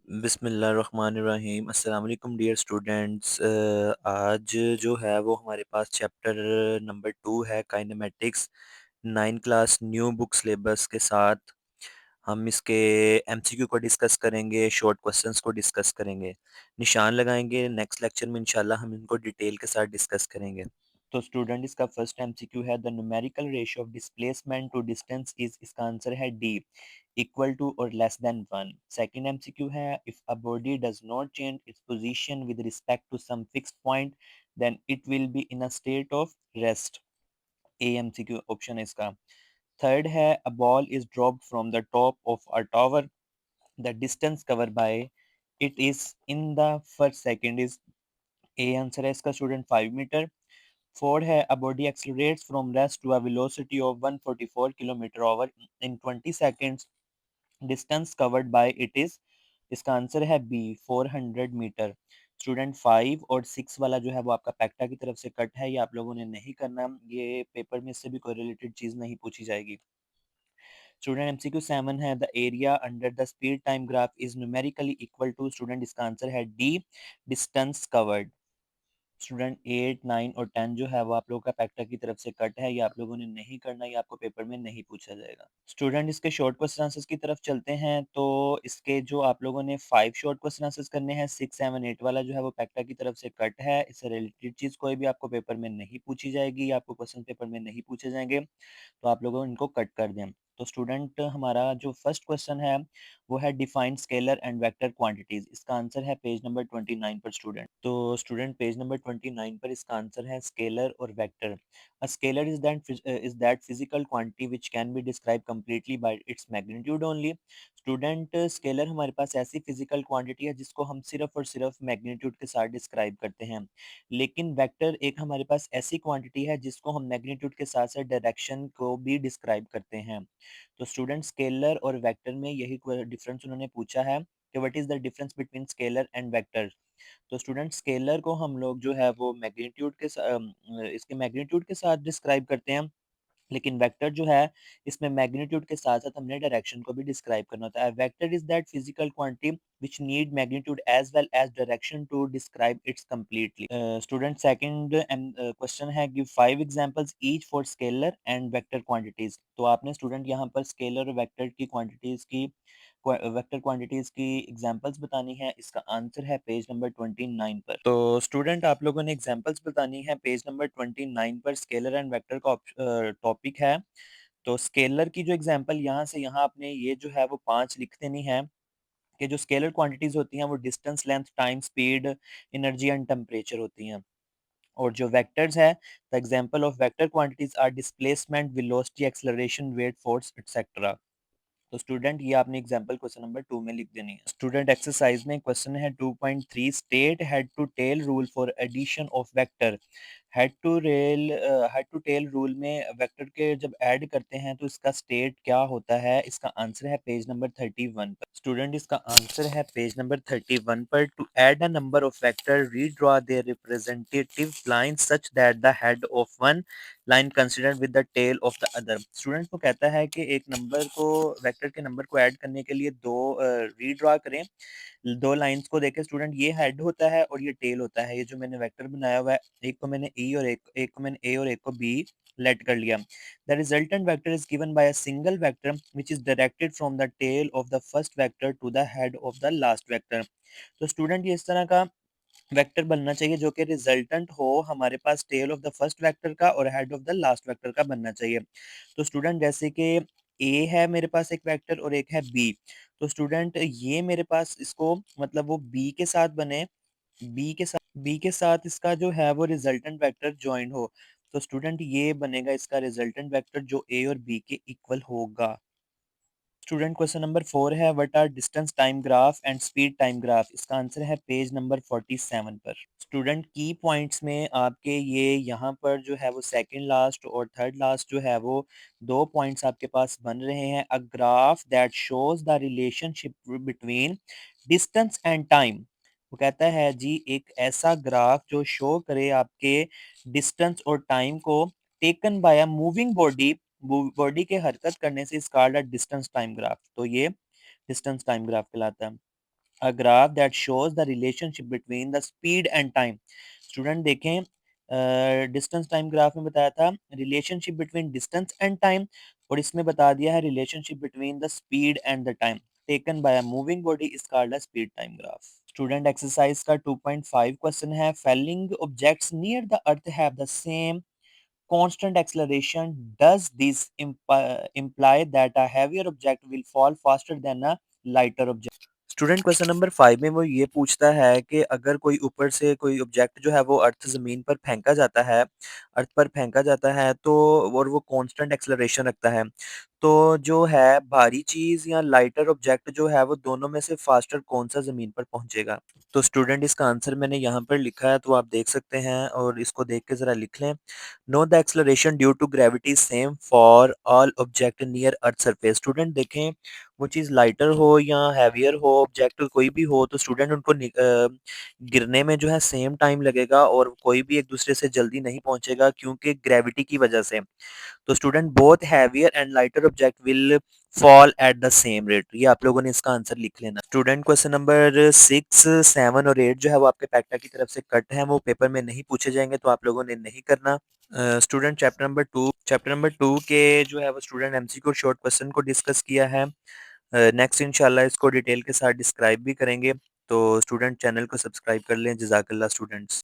बिस्मिल्लाहिर्रहमानिर्रहीम अस्सलाम वालेकुम डियर स्टूडेंट्स। आज जो है वो हमारे पास चैप्टर नंबर 2 है kinematics 9 class new book syllabus के साथ। हम इसके एमसीक्यू को डिस्कस करेंगे, शॉर्ट क्वेश्चंस को डिस्कस करेंगे, निशान लगाएंगे। नेक्स्ट लेक्चर में इंशाल्लाह हम इनको डिटेल के साथ डिस्कस करेंगे। तो स्टूडेंट इसका फर्स्ट एमसीक्यू है, the numerical ratio of displacement to distance is, इसका आंसर है डी, इक्वल टू और लेस देन 1। सेकंड एमसीक्यू है, if a body does not change its position with respect to some fixed point then it will be in a state of rest. A MCQ option है इसका। Third है, a ball is dropped from the top of a tower, the distance cover by it is in the first second is, A answer है इसका student 5 metre. Fourth है, a body accelerates from rest to a velocity of 144 kilometre over in 20 seconds, distance covered by it is, इसका answer है B 400 metre. Student 5 और 6 वाला जो है वो आपका पैक्टा की तरफ से कट है, ये आप लोगों ने नहीं करना, ये पेपर में इससे भी कोई रिलेटेड चीज़ नहीं पूछी जाएगी। स्टूडेंट एमसीक्यू 7 है, the area under the speed time graph is numerically equal to, student इसका आंसर है डी, डिस्टेंस कवर्ड। स्टूडेंट 8, 9 और 10 जो है वो आप लोगों का पैक्टा की तरफ से कट है, ये आप लोगों ने नहीं करना, ये आपको पेपर में नहीं पूछा जाएगा। स्टूडेंट इसके शॉर्ट क्वेश्चन आंसर्स की तरफ चलते हैं, तो इसके जो आप लोगों ने 5 शॉर्ट क्वेश्चन आंसर्स करने हैं, 6, 7, 8 वाला जो है वो पैक्टा की तरफ से कट है, इससे रिलेटेड चीज़ कोई भी आपको पेपर में नहीं पूछी जाएगी, या आपको क्वेश्चन पेपर में नहीं पूछे जाएंगे, तो आप लोगों इनको कट कर दें। तो स्टूडेंट हमारा जो फर्स्ट क्वेश्चन है वो है defined scalar and vector quantities, इसका आंसर है पेज नंबर 29 पर स्टूडेंट। तो स्टूडेंट पेज नंबर 29 पर इसका आंसर है स्केलर और vector. A scalar is that physical quantity which can be describe completely by its magnitude only. Student scalar हमारे पास ऐसी फिजिकल क्वांटिटी है जिसको हम सिर्फ और सिर्फ मैग्नीट्यूड के साथ डिस्क्राइब करते हैं, लेकिन वेक्टर एक हमारे पास ऐसी क्वांटिटी है जिसको हम मैग्नीट्यूड के साथ साथ डायरेक्शन को भी डिस्क्राइब करते हैं। तो स्टूडेंट स्केलर और वेक्टर में यही डिफरेंस उन्होंने पूछा है कि what is the difference between scalar and vector. तो स्टूडेंट स्केलर को हम लोग जो है वो मैग्नीट्यूड के इसके मैग्नीट्यूड के साथ डिस्क्राइब करते हैं, लेकिन वेक्टर जो है इसमें मैग्नीट्यूड के साथ साथ हमने डायरेक्शन को भी डिस्क्राइब करना होता है। Vector is that physical quantity which need magnitude as well as direction to describe its completely. Student second question है, give 5 examples each for scalar and vector quantities. तो आपने स्टूडेंट यहाँ पर स्केलर और वेक्टर की क्वांटिटीज की vector quantities की examples बतानी है, इसका आंसर है पेज नंबर 29 पर। तो स्टूडेंट आप लोगों ने एग्जांपल्स बतानी है पेज नंबर 29 पर, स्केलर एंड वेक्टर का टॉपिक है। तो स्केलर की जो एग्जांपल यहाँ से यहाँ आपने ये जो है वो 5 लिख देनी है, कि जो स्केलर क्वांटिटीज होती हैं वो distance, length, time, speed, energy and temperature होती हैं। और जो वेक्टर्स है, the example of vector quantities are displacement, velocity, acceleration, weight, force etcetera. तो स्टूडेंट ये आपने एग्जांपल क्वेश्चन नंबर 2 में लिख देनी है। स्टूडेंट एक्सरसाइज में क्वेश्चन है 2.3, state head to tail rule for addition of vector. Head to tail rule में वेक्टर के जब ऐड करते हैं तो इसका स्टेट क्या होता है, इसका आंसर है पेज नंबर 31 पर। स्टूडेंट इसका आंसर है पेज नंबर 31 पर। To add a number of vector redraw their representative line such that the head of one line consider with the tail of the other. Student को कहता है कि एक number को, वेक्टर के नंबर को ऐड करने के लिए दो रीड्रॉ करें, दो लाइंस को देखें। स्टूडेंट ये हेड होता है और ये टेल होता है, ये जो मैंने वेक्टर बनाया हुआ है, एक को मैंने ई और एक को मैंने ए और एक को बी लेट कर लिया। The resultant vector is given by a single vector which is directed from the tail of the first vector to the head of the last vector. तो स्टूडेंट ये इस तरह का वेक्टर बनना चाहिए जो कि रिजल्टेंट हो हमारे पास tail of the first vector का और head of the last vector का बनना चाहिए। तो स्टूडेंट जैसे कि ए है मेरे पास एक वेक्टर और एक है बी, तो स्टूडेंट ये मेरे पास इसको मतलब वो बी के साथ इसका जो है वो रिजल्टेंट वेक्टर ज्वाइन हो, तो स्टूडेंट ये बनेगा इसका रिजल्टेंट वेक्टर जो ए और बी के इक्वल होगा। स्टूडेंट क्वेश्चन नंबर 4 है, what are distance time graph and speed time graph, इसका आंसर है पेज नंबर 47 पर। स्टूडेंट की पॉइंट्स में आपके ये यहाँ पर जो है वो सेकंड लास्ट और थर्ड लास्ट जो है वो दो पॉइंट्स आपके पास बन रहे हैं। A graph that shows the relationship between distance and time, वो कहता है जी एक ऐसा ग्राफ जो शो करे आपके डिस्टेंस और टाइम को, taken by a moving body, body के हरकत करने से, इस called a distance time graph. तो ये डिस्टेंस टाइम ग्राफ कहलाता है। a graph that shows the relationship between the speed and time. Student देखें, डिस्टेंस टाइम ग्राफ में बताया था relationship between distance and time, और इसमें बता दिया है relationship between the speed and the time taken by a moving body is called a speed time graph. Student exercise का 2.5 क्वेश्चन है, falling objects near the earth have the same constant acceleration. Does this imply that a heavier object will fall faster than a lighter object? Student question number 5 में वो ये पूछता है कि अगर कोई ऊपर से कोई ऑब्जेक्ट जो है वो अर्थ ज़मीन पर फेंका जाता है, अर्थ पर फेंका जाता है तो और वो कांस्टेंट एक्सेलरेशन रखता है, तो जो है भारी चीज़ या लाइटर ऑब्जेक्ट जो है वो दोनों में से फास्टर कौन-सा ज़मीन पर पहुँचेगा? तो स्टूडेंट इसका आंसर मैंने यहाँ पर लिखा है तो आप देख सकते हैं और इसको देख के ज़रा लिख लें। No the acceleration due to gravity same for all object near earth surface. Student देखें, वो चीज़ लाइटर हो या हैवियर हो, ऑब्जेक्ट कोई भी हो तो स्टूडेंट उनको गिरने में जो है सेम टाइम लगेगा और कोई भी एक दूसरे से जल्दी नहीं पहुँचेगा क्योंकि ग्रेविटी की वजह से। तो student both heavier and lighter object will fall at the same rate. ये आप लोगों ने इसका आंसर लिख लेना। स्टूडेंट क्वेश्चन नंबर 6, 7 और 8 जो है वो आपके पैक्टा की तरफ से कट है, वो पेपर में नहीं पूछे जाएंगे तो आप लोगों ने नहीं करना। स्टूडेंट चैप्टर नंबर 2 के जो है वो स्टूडेंट एमसीक्यू शॉर्ट क्वेश्चन को डिस्कस किया है। नेक्स्ट इंशाल्लाह इसको डिटेल के साथ डिस्क्राइब भी करेंगे। तो स्टूडेंट चैनल को सब्सक्राइब कर लें। जज़ाकल्लाह स्टूडेंट्स।